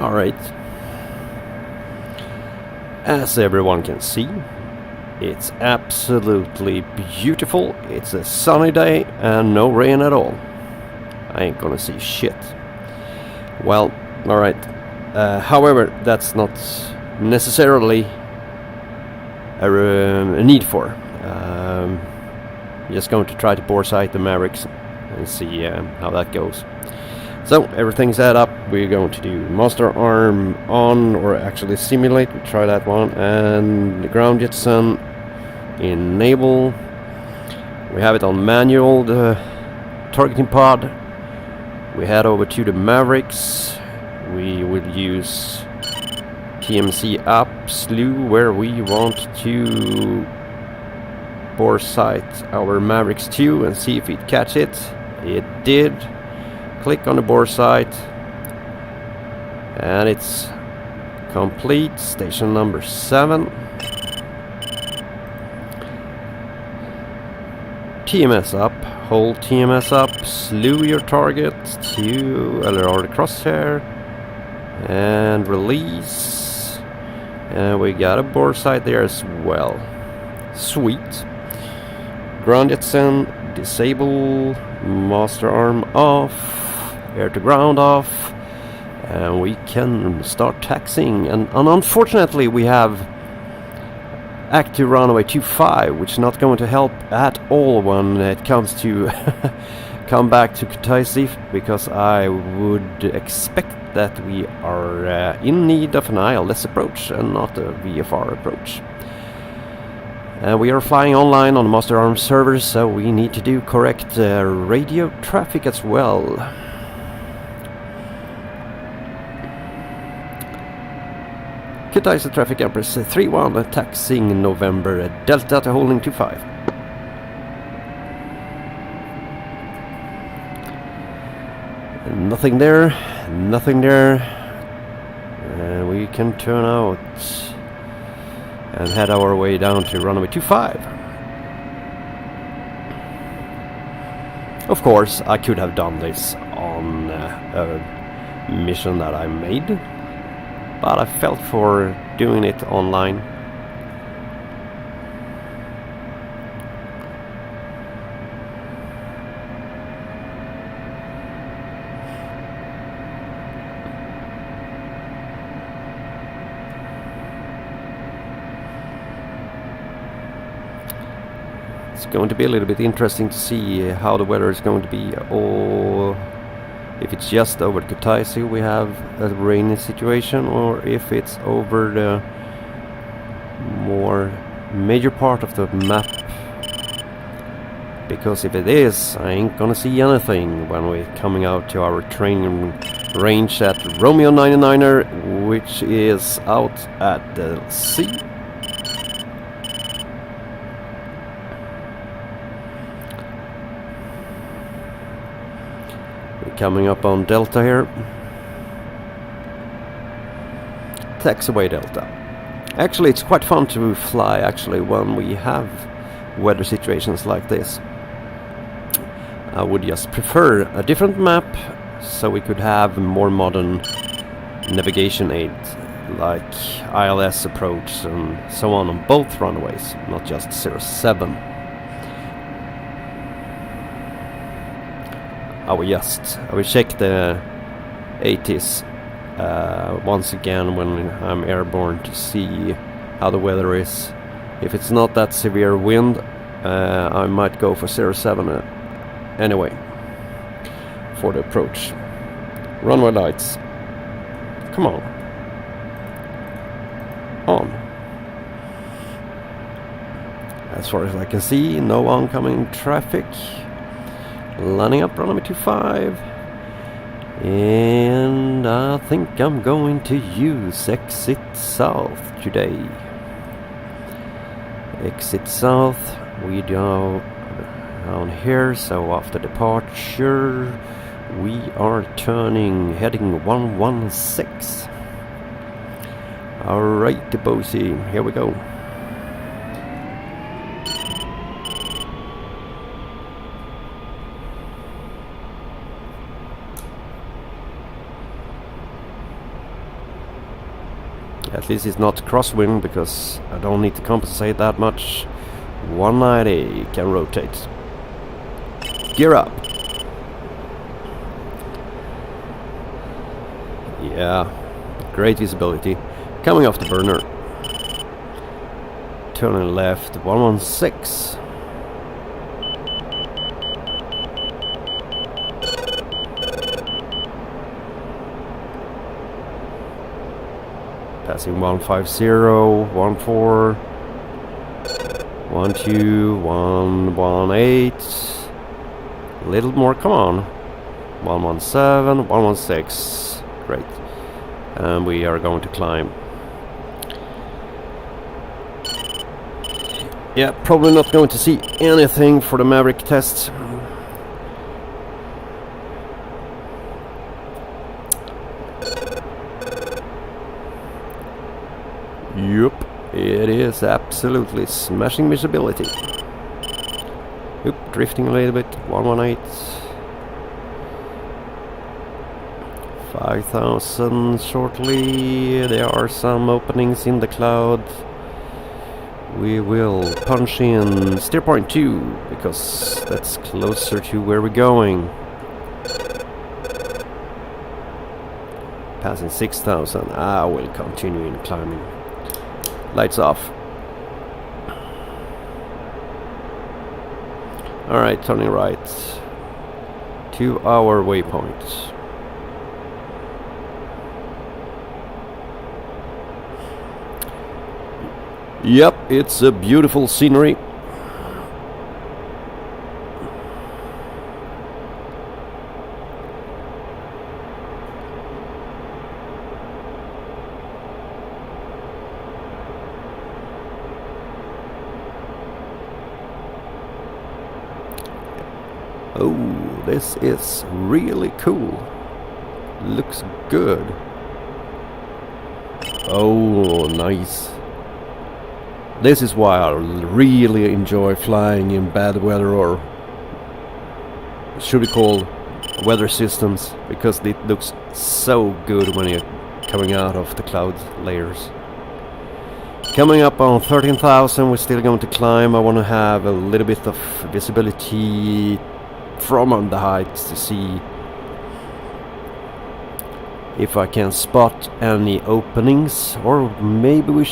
Alright. As everyone can see, it's absolutely beautiful. It's a sunny day and no rain at all. I ain't gonna see shit. Well, alright. However, that's not necessarily a need for. Just going to try to boresight the Mavericks and see how that goes. So everything's set up. We're going to do master arm on, or actually simulate. We try that one, and the ground jettison enable. We have it on manual, the targeting pod. We head over to the Mavericks. We will use TMC up slew where we want to boresight our Mavericks 2 and see if it catch it. It did. Click on the boresight and it's complete. Station number 7. TMS up, hold TMS up, slew your target to LRR the crosshair and release. And we got a boresight there as well. Sweet. Ground jettison, disable, master arm off, air to ground off, and we can start taxiing. And unfortunately we have active runway 25, which is not going to help at all when it comes to come back to Kutaisi, because I would expect that we are in need of an ILS approach and not a VFR approach. We are flying online on the Master Arm servers, so we need to do correct radio traffic as well. Kutaisi traffic Empress 31 taxiing November Delta to holding 25. Nothing there, nothing there. We can turn out and head our way down to runway 25. Of course, I could have done this on a mission that I made, but I felt for doing it online. It's going to be a little bit interesting to see how the weather is going to be, or if it's just over Kutaisi we have a rainy situation, or if it's over the more major part of the map. Because if it is, I ain't gonna see anything when we're coming out to our training range at Romeo 99er, which is out at the sea. Coming up on Delta here. Taxiway Delta. Actually, it's quite fun to fly actually when we have weather situations like this. I would just prefer a different map so we could have more modern navigation aid like ILS approach and so on both runways, not just 07. I will check the 80s once again when I'm airborne to see how the weather is. If it's not that severe wind, I might go for 07 anyway for the approach. Runway lights. Come on. On. As far as I can see, no oncoming traffic. Lining up runway 25, and I think I'm going to use exit south today. Exit south, we go down here, so after departure we are heading 116. Alright, the Bosie, here we go. At least it's not crosswind because I don't need to compensate that much. 190 can rotate. Gear up. Yeah, great visibility. Coming off the burner. Turning left, 116. Passing 150, 14, 12, 118. A little more, come on. 117, 116. Great. And we are going to climb. Yeah, probably not going to see anything for the Maverick test. Yup, it is absolutely smashing visibility. Oop, drifting a little bit. 118. 5,000 shortly. There are some openings in the cloud. We will punch in steer point 2 because that's closer to where we're going. Passing 6,000. I will continue in climbing. Lights off. Alright, turning right. To our waypoint. Yep, it's a beautiful scenery. Oh, this is really cool. Looks good. Oh, nice. This is why I really enjoy flying in bad weather, or should we call weather systems, because it looks so good when you're coming out of the cloud layers. Coming up on 13,000, we're still going to climb. I want to have a little bit of visibility from on the heights to see if I can spot any openings, or maybe we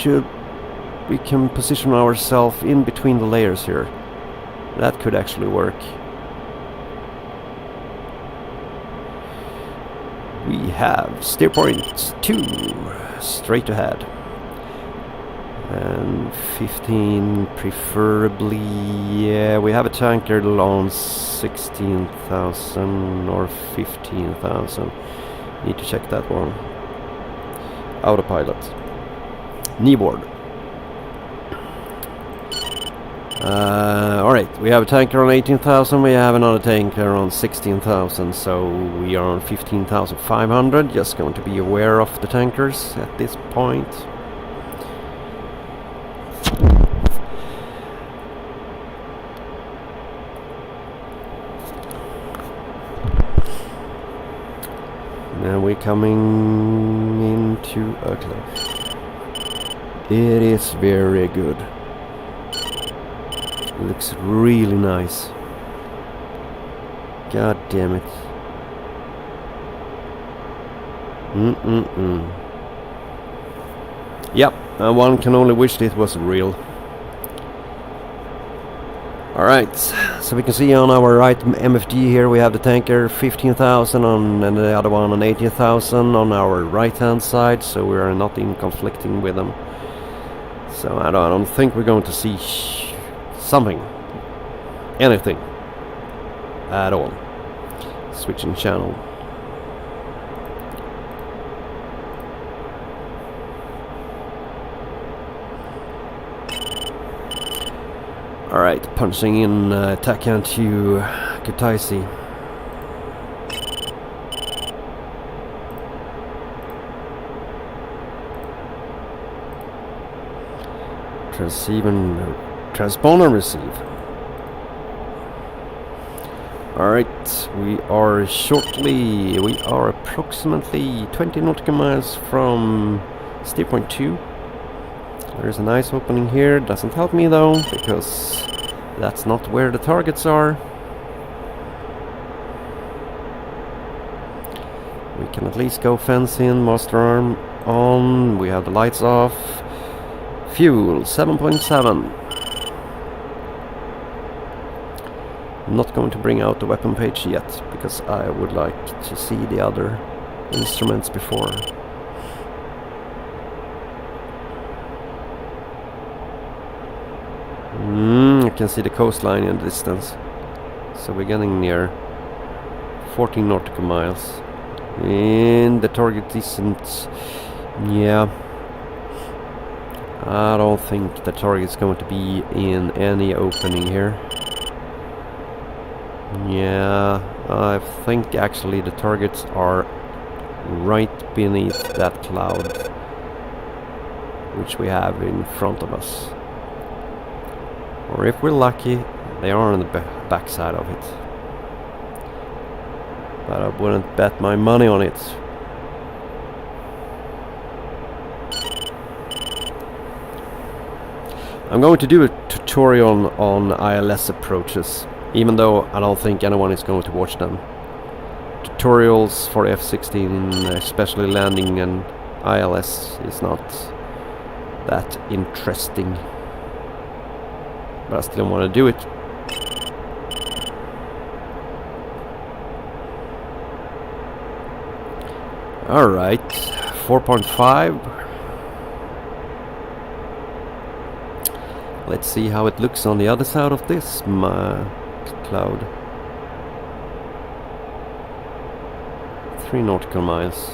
can position ourselves in between the layers here. That could actually work. We have steer point 2 straight ahead. And 15 preferably. Yeah, we have a tanker on 16,000 or 15,000. Need to check that one. Autopilot. Kneeboard. Alright, we have a tanker on 18,000, we have another tanker on 16,000, so we are on 15,500. Just going to be aware of the tankers at this point. Now we're coming into a cliff. It is very good. Looks really nice. God damn it. Yep, and one can only wish it was real. Alright, so we can see on our right MFD here we have the tanker 15,000 on, and the other one on 18,000 on our right hand side, so we are not in conflicting with them. So I don't think we're going to see something, anything at all. Switching channel. Alright, punching in Takan to Kutaisi. Transponder receive. Alright, we are approximately 20 nautical miles from Steer point 2. There's a nice opening here. Doesn't help me though, because that's not where the targets are. We can at least go fence in, master arm on. We have the lights off. Fuel 7.7. Not going to bring out the weapon page yet, because I would like to see the other instruments before. I can see the coastline in the distance. So we're getting near 14 nautical miles. And the target isn't... Yeah. I don't think the target's going to be in any opening here. Yeah, I think actually the targets are right beneath that cloud, which we have in front of us. Or if we're lucky, they are on the backside of it. But I wouldn't bet my money on it. I'm going to do a tutorial on ILS approaches, even though I don't think anyone is going to watch them. Tutorials for F-16, especially landing and ILS, is not that interesting. But I still want to do it. Alright, 4.5. Let's see how it looks on the other side of this cloud. 3 nautical miles.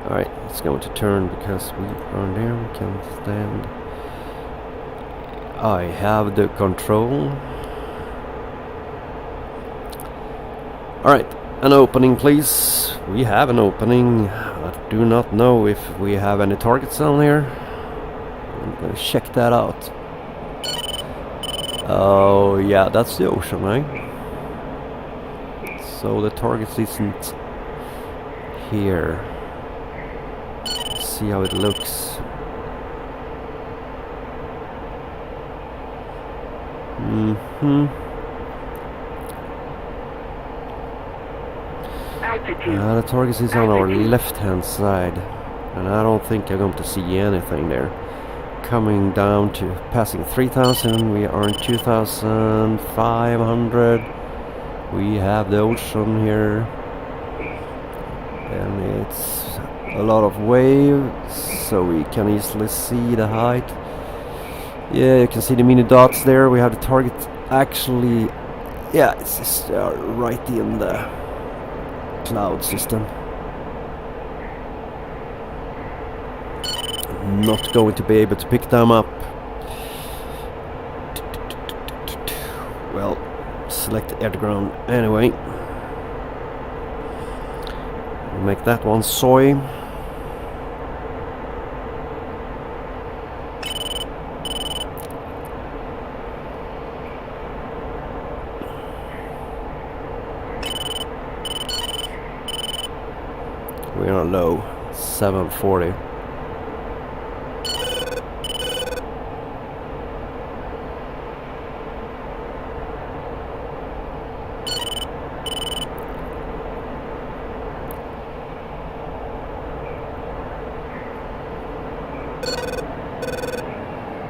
Alright, it's going to turn because we are there. We can stand. I have the control. Alright, an opening please. We have an opening. I do not know if we have any targets down here. I'm gonna check that out. Oh yeah, that's the ocean, right? So the target isn't here. Let's see how it looks. The target is on our left hand side, and I don't think I'm going to see anything there. Coming down to passing 3,000, we are in 2,500. We have the ocean here, and it's a lot of waves, so we can easily see the height. Yeah, you can see the mini dots there. We have the target actually, yeah, it's just right in the cloud system. Not going to be able to pick them up. Well, select air to ground anyway. Make that one soy. We are low, 740.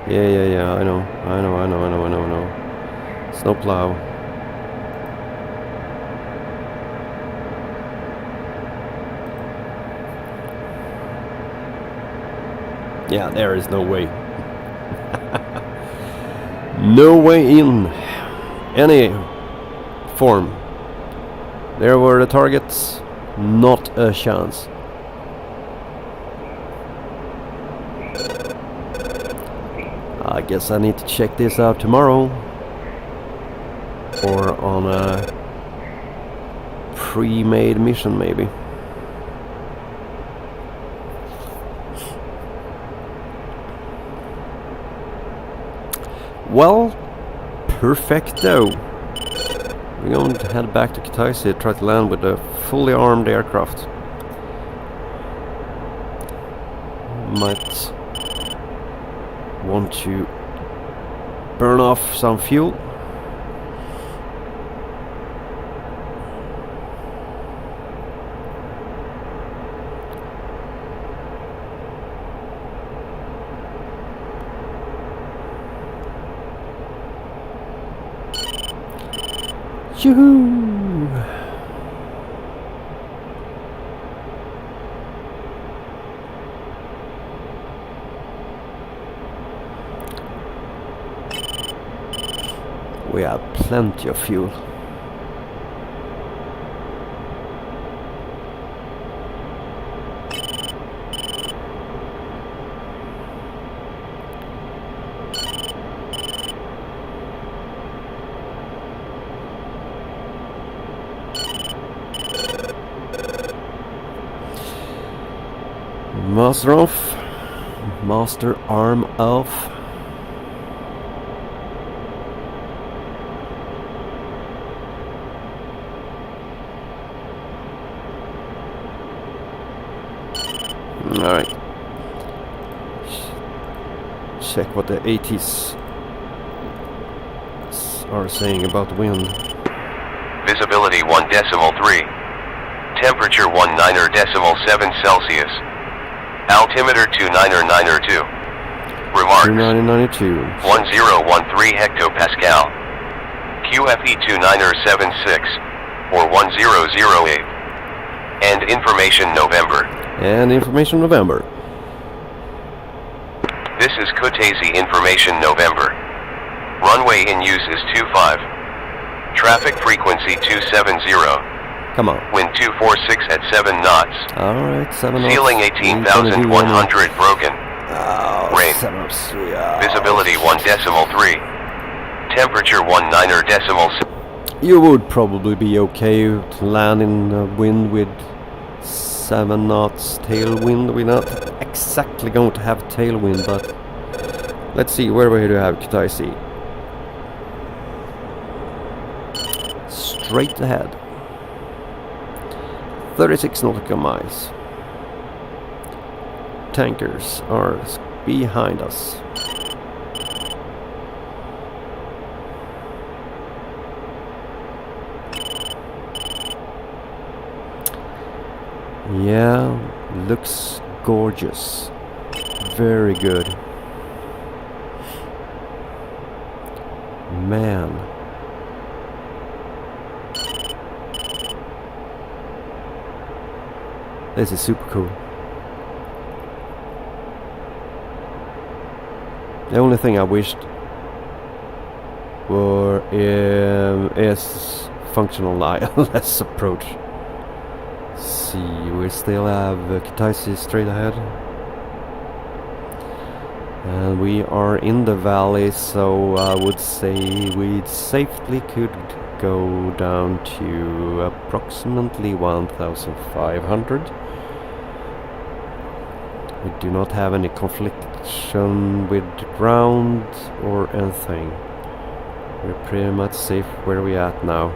Yeah, I know. Snowplow. Yeah, there is no way. No way in any form. There were the targets. Not a chance. I guess I need to check this out tomorrow. Or on a pre-made mission maybe. Well, perfecto. We're going to head back to Kutaisi, try to land with a fully armed aircraft. Might want to burn off some fuel. Yoo-hoo! We have plenty of fuel. Master off. Master arm off. Alright. Check what the ATs are saying about wind. Visibility 1.3. Temperature 19.7 Celsius. Altimeter 2992. Remarks. 2992. 1013 hectopascal. QFE 2976 or 1008. And information November. And information November. This is Kutaisi information November. Runway in use is 25. Traffic frequency 270. Come on. Wind 246 at 7 knots. Alright, 7 knots. Ceiling 18,100 broken. Oh, Rain. 7 knots. Yeah. Visibility 1.3. Temperature 19.6. You would probably be okay to land in a wind with 7 knots tailwind. We're not exactly going to have tailwind, but let's see where we do have Kutaisi. Straight ahead. 36 nautical miles. Tankers are behind us. Yeah, looks gorgeous. Very good. Man. This is super cool. The only thing I wished were is functional ILS approach. See, we still have Kutaisi straight ahead. And we are in the valley, so I would say we safely could go down to approximately 1,500. We do not have any confliction with the ground or anything. We're pretty much safe where we're at now.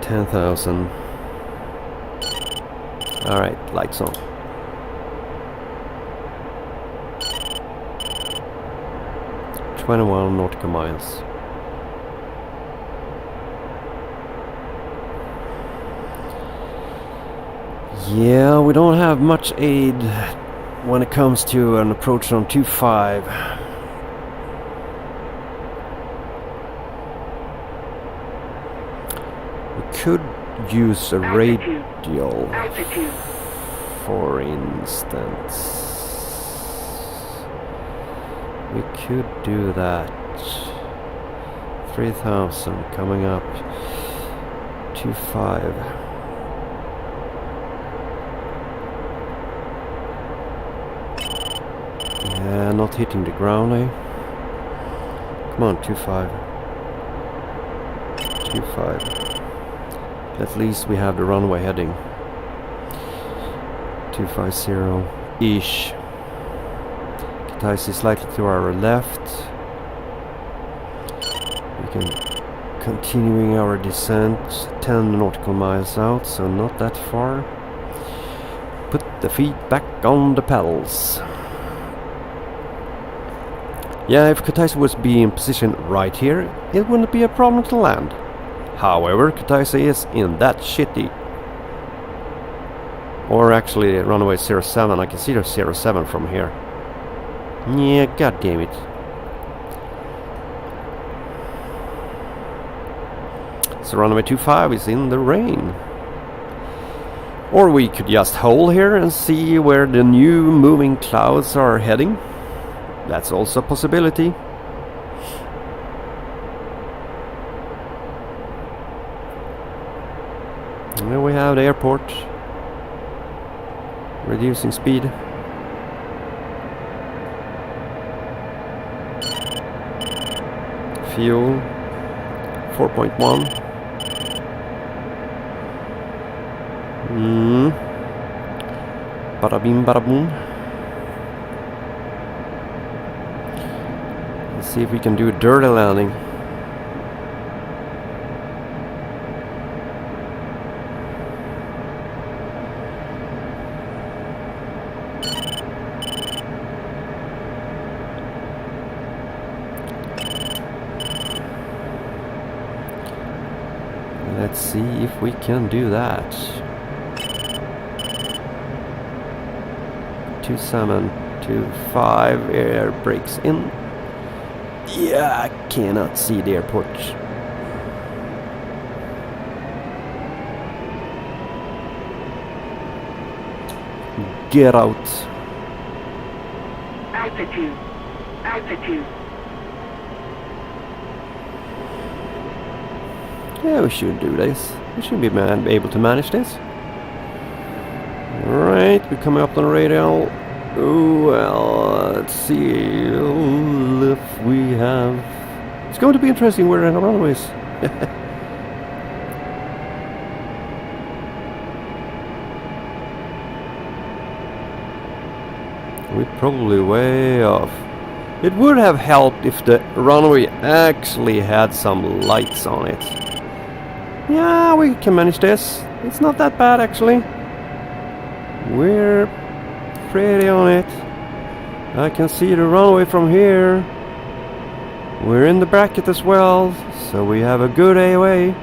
10,000. Alright, lights on. ...21 nautical miles. Yeah, we don't have much aid when it comes to an approach on 2.5. We could use a radial, for instance. We could do that. 3,000 coming up. 2.5. Yeah, not hitting the ground, eh? Come on, 2.5. 2.5. At least we have the runway heading. 250-ish. Kutaisi is slightly to our left. We can continuing our descent 10 nautical miles out, so not that far. Put the feet back on the pedals. Yeah, if Kutaisi was be in position right here, it wouldn't be a problem to land. However, Kutaisi is in that shitty. Or actually runway 07, I can see there's 07 from here. Yeah, god damn it. So runway 25 is in the rain. Or we could just hold here and see where the new moving clouds are heading. That's also a possibility. And then we have the airport. Reducing speed. Fuel 4.1. Bada bing bada boom. Let's see if we can do a dirty landing. Let's see if we can do that. 2725 air brakes in. Yeah, I cannot see the airport. Get out. Altitude. Altitude. Yeah, we should do this. We should be able to manage this. Alright, we're coming up on the radio. Oh, well, let's see if we have... It's going to be interesting where the runway is. We're probably way off. It would have helped if the runway actually had some lights on it. Yeah, we can manage this. It's not that bad actually. We're pretty on it. I can see the runway from here. We're in the bracket as well, so we have a good AOA.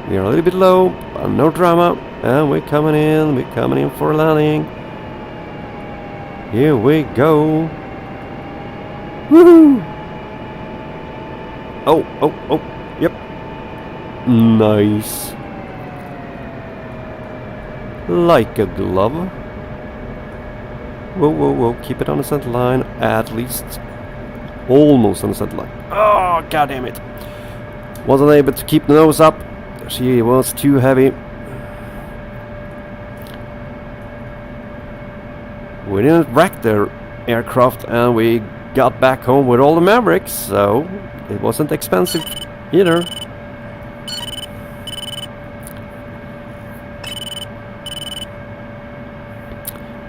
We are a little bit low, but no drama. And we're coming in for a landing. Here we go. Woohoo! Oh, yep. Nice. Like a glove. Whoa, keep it on the center line, at least. Almost on the center line. Oh, god damn it. Wasn't able to keep the nose up. She was too heavy. We didn't wreck the aircraft and we got back home with all the Mavericks, so it wasn't expensive either.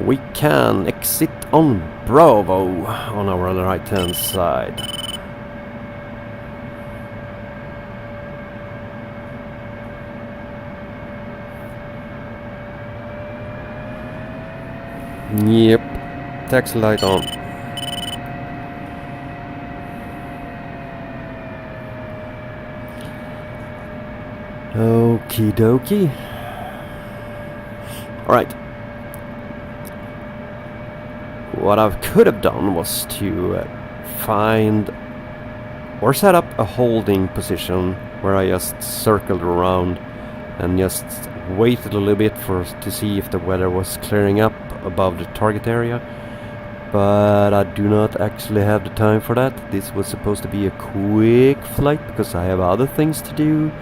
We can exit on Bravo on our right hand side. Yep, taxi light on. Okie dokie. Alright. What I could have done was to find or set up a holding position where I just circled around and just waited a little bit to see if the weather was clearing up above the target area, but I do not actually have the time for that. This was supposed to be a quick flight because I have other things to do,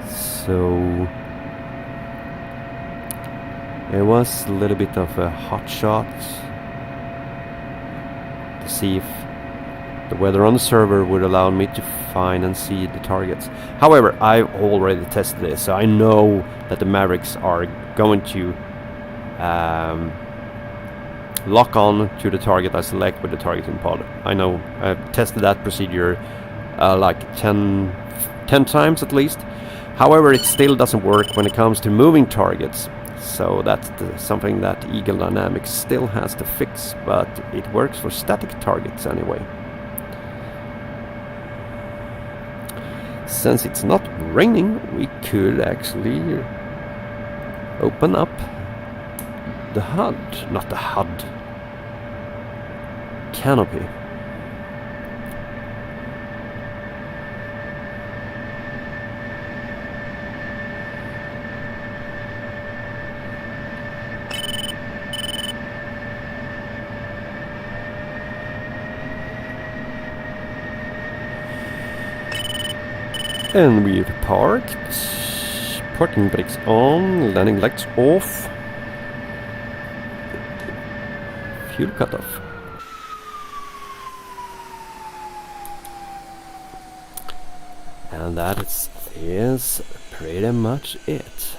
so it was a little bit of a hot shot to see if the weather on the server would allow me to find and see the targets. However, I've already tested this, so I know that the Mavericks are going to lock on to the target I select with the targeting pod. I know I've tested that procedure like 10 times at least. However, it still doesn't work when it comes to moving targets. So that's something that Eagle Dynamics still has to fix, but it works for static targets anyway. Since it's not raining, we could actually open up the HUD, not the HUD, canopy. And we've parked, parking brakes on, landing lights off, fuel cutoff. And that is pretty much it.